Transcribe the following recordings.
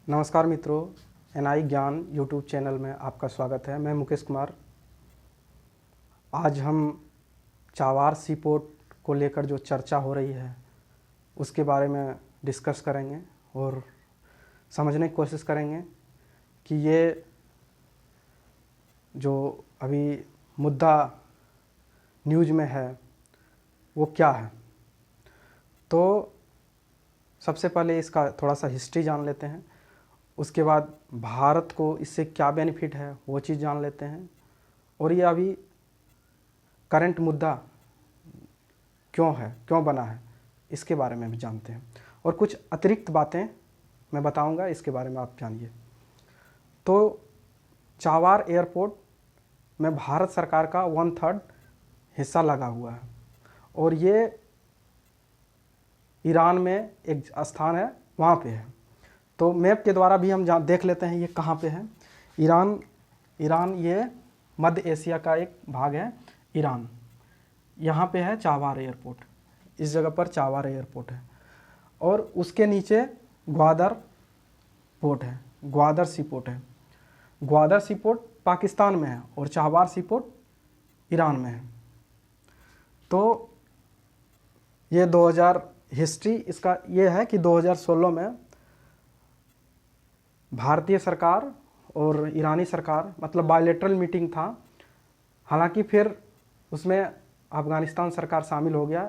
नमस्कार मित्रों, एनआई ज्ञान यूट्यूब चैनल में आपका स्वागत है। मैं मुकेश कुमार। आज हम चावार सी पोर्ट को लेकर जो चर्चा हो रही है उसके बारे में डिस्कस करेंगे और समझने की कोशिश करेंगे कि ये जो अभी मुद्दा न्यूज़ में है वो क्या है। तो सबसे पहले इसका थोड़ा सा हिस्ट्री जान लेते हैं, उसके बाद भारत को इससे क्या बेनिफिट है वो चीज़ जान लेते हैं, और ये अभी करंट मुद्दा क्यों है, क्यों बना है, इसके बारे में भी जानते हैं। और कुछ अतिरिक्त बातें मैं बताऊंगा, इसके बारे में आप जानिए। तो चावार एयरपोर्ट में भारत सरकार का 1/3 हिस्सा लगा हुआ है, और ये ईरान में एक स्थान है, वहाँ पे है। तो मैप के द्वारा भी हम देख लेते हैं ये कहाँ पे है। ईरान ये मध्य एशिया का एक भाग है, ईरान। यहाँ पे है चावार एयरपोर्ट, इस जगह पर चावार एयरपोर्ट है। और उसके नीचे ग्वादर पोर्ट है, ग्वादर सी पोर्ट है। ग्वादर सी पोर्ट पाकिस्तान में है और चावार सी पोर्ट ईरान में है। तो ये 2000 हिस्ट्री इसका ये है कि 2016 में भारतीय सरकार और ईरानी सरकार, मतलब बायलैटरल मीटिंग था। हालांकि फिर उसमें अफ़गानिस्तान सरकार शामिल हो गया,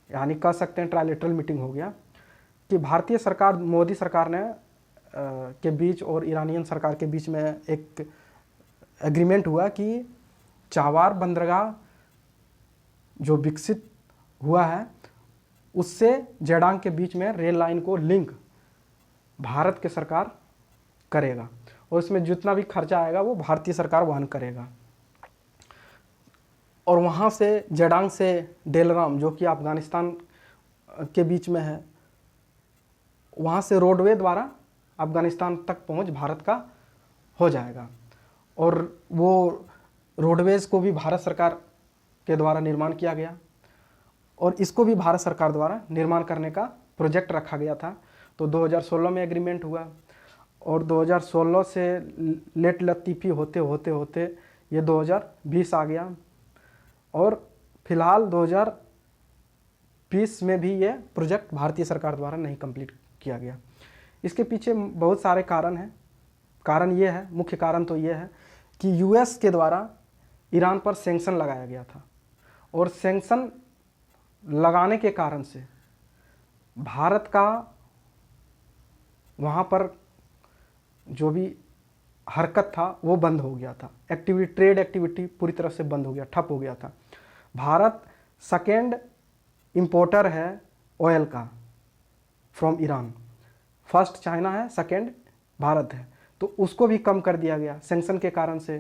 यानी कह सकते हैं ट्रायलैटरल मीटिंग हो गया कि भारतीय सरकार, मोदी सरकार ने के बीच और ईरानियन सरकार के बीच में एक एग्रीमेंट हुआ कि चावार बंदरगाह जो विकसित हुआ है उससे जेडांग के बीच में रेल लाइन को लिंक भारत की सरकार करेगा, और इसमें जितना भी खर्चा आएगा वो भारतीय सरकार वहन करेगा। और वहाँ से जेडांग से डेलराम, जो कि अफ़गानिस्तान के बीच में है, वहाँ से रोडवे द्वारा अफ़गानिस्तान तक पहुँच भारत का हो जाएगा। और वो रोडवेज़ को भी भारत सरकार के द्वारा निर्माण किया गया, और इसको भी भारत सरकार द्वारा निर्माण करने का प्रोजेक्ट रखा गया था। तो 2016 में एग्रीमेंट हुआ, और 2016 से लेट लतीफ़ी होते होते होते ये 2020 आ गया, और फिलहाल 2020 में भी ये प्रोजेक्ट भारतीय सरकार द्वारा नहीं कंप्लीट किया गया। इसके पीछे बहुत सारे कारण हैं। कारण ये है, मुख्य कारण तो ये है कि यूएस के द्वारा ईरान पर सैंक्शन लगाया गया था, और सैंक्शन लगाने के कारण से भारत का वहाँ पर जो भी हरकत था वो बंद हो गया था। ट्रेड एक्टिविटी पूरी तरह से बंद हो गया, ठप हो गया था। भारत सेकेंड इंपोर्टर है ऑयल का फ्रॉम ईरान। फर्स्ट चाइना है, सेकेंड भारत है। तो उसको भी कम कर दिया गया सैंक्शन के कारण से।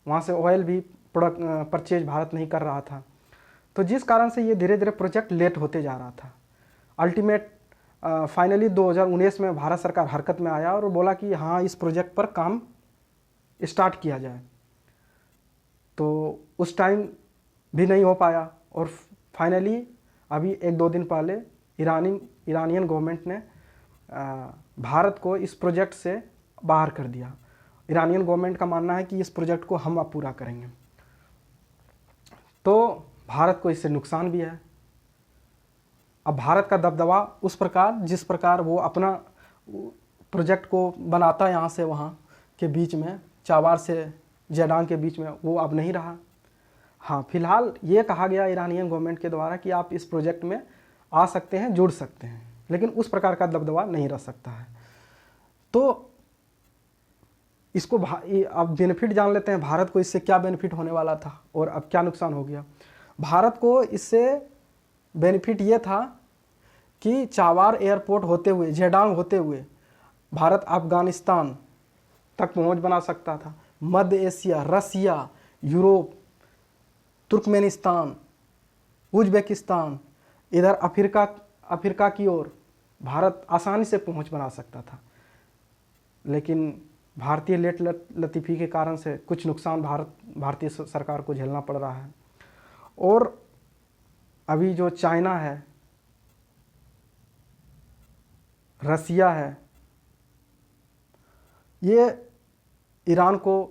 वहाँ से ऑयल भी प्रोडक्ट परचेज भारत नहीं कर रहा था। तो जिस कारण से ये धीरे धीरे प्रोजेक्ट लेट होते जा रहा था। अल्टीमेट फाइनली 2019 में भारत सरकार हरकत में आया और बोला कि हाँ, इस प्रोजेक्ट पर काम स्टार्ट किया जाए। तो उस टाइम भी नहीं हो पाया, और फाइनली अभी 1-2 दिन पहले ईरानियन गवर्नमेंट ने भारत को इस प्रोजेक्ट से बाहर कर दिया। ईरानियन गवर्नमेंट का मानना है कि इस प्रोजेक्ट को हम अब पूरा करेंगे। तो भारत को इससे नुकसान भी है। अब भारत का दबदबा उस प्रकार, जिस प्रकार वो अपना प्रोजेक्ट को बनाता है यहाँ से वहाँ के बीच में, चावार से जेडांग के बीच में, वो अब नहीं रहा। हाँ, फिलहाल ये कहा गया ईरानियन गवर्नमेंट के द्वारा कि आप इस प्रोजेक्ट में आ सकते हैं, जुड़ सकते हैं, लेकिन उस प्रकार का दबदबा नहीं रह सकता है। तो इसको अब बेनिफिट जान लेते हैं, भारत को इससे क्या बेनिफिट होने वाला था और अब क्या नुकसान हो गया। भारत को इससे बेनिफिट ये था कि चावार एयरपोर्ट होते हुए, जेडांग होते हुए भारत अफ़गानिस्तान तक पहुंच बना सकता था। मध्य एशिया, रसिया, यूरोप, तुर्कमेनिस्तान, उज़्बेकिस्तान, इधर अफ्रीका की ओर भारत आसानी से पहुंच बना सकता था। लेकिन भारतीय लेट लतीफ़ी के कारण से कुछ नुकसान भारतीय सरकार को झेलना पड़ रहा है। और अभी जो चाइना है, रसिया है, ये ईरान को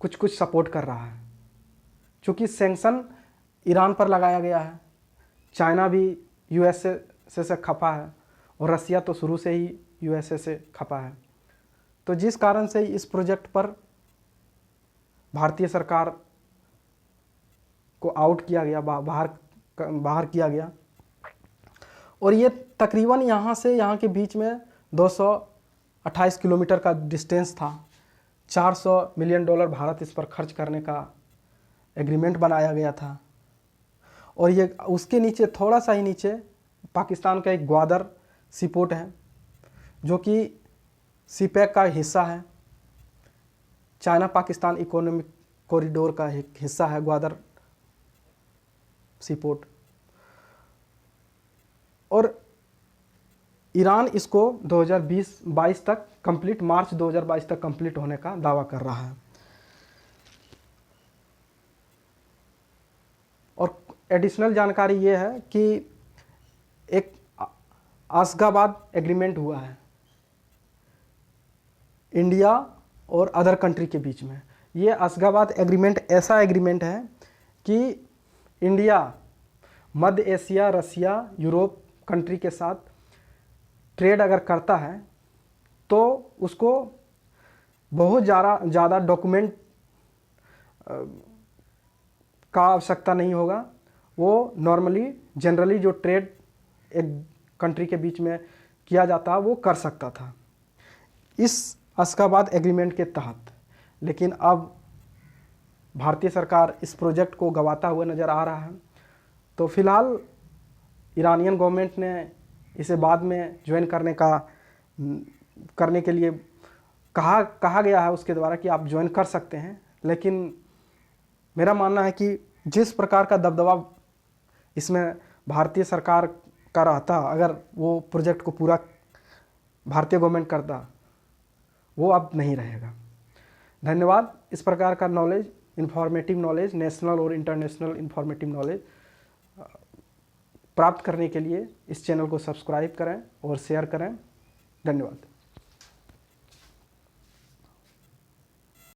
कुछ कुछ सपोर्ट कर रहा है, क्योंकि सैंक्शन ईरान पर लगाया गया है। चाइना भी यूएसए से खपा है और रसिया तो शुरू से ही यूएसए से खपा है। तो जिस कारण से इस प्रोजेक्ट पर भारतीय सरकार को आउट किया गया, बाहर किया गया। और ये तकरीबन यहाँ से यहाँ के बीच में 228 किलोमीटर का डिस्टेंस था। $400 मिलियन भारत इस पर खर्च करने का एग्रीमेंट बनाया गया था। और ये उसके नीचे, थोड़ा सा ही नीचे, पाकिस्तान का एक ग्वादर सीपोर्ट है, जो कि सीपैक का हिस्सा है। चाइना पाकिस्तान इकोनॉमिक कॉरिडोर का एक हिस्सा है ग्वादर सीपोर्ट। और ईरान इसको 2022 तक कंप्लीट, मार्च 2022 तक कंप्लीट होने का दावा कर रहा है। और एडिशनल जानकारी ये है कि एक आशगाबाद एग्रीमेंट हुआ है इंडिया और अदर कंट्री के बीच में। ये आशगाबाद एग्रीमेंट ऐसा एग्रीमेंट है कि इंडिया मध्य एशिया, रसिया, यूरोप कंट्री के साथ ट्रेड अगर करता है तो उसको बहुत ज़्यादा डॉक्यूमेंट का आवश्यकता नहीं होगा। वो नॉर्मली जनरली जो ट्रेड एक कंट्री के बीच में किया जाता है वो कर सकता था इस आशगाबाद एग्रीमेंट के तहत। लेकिन अब भारतीय सरकार इस प्रोजेक्ट को गंवाता हुआ नज़र आ रहा है। तो फिलहाल ईरानियन गवर्नमेंट ने इसे बाद में ज्वाइन करने के लिए कहा गया है उसके द्वारा कि आप ज्वाइन कर सकते हैं। लेकिन मेरा मानना है कि जिस प्रकार का दबदबा इसमें भारतीय सरकार का रहता, अगर वो प्रोजेक्ट को पूरा भारतीय गवर्नमेंट करता, वो अब नहीं रहेगा। धन्यवाद। इस प्रकार का नॉलेज, इंफॉर्मेटिव नॉलेज, नेशनल और इंटरनेशनल इंफॉर्मेटिव नॉलेज प्राप्त करने के लिए इस चैनल को सब्सक्राइब करें और शेयर करें। धन्यवाद।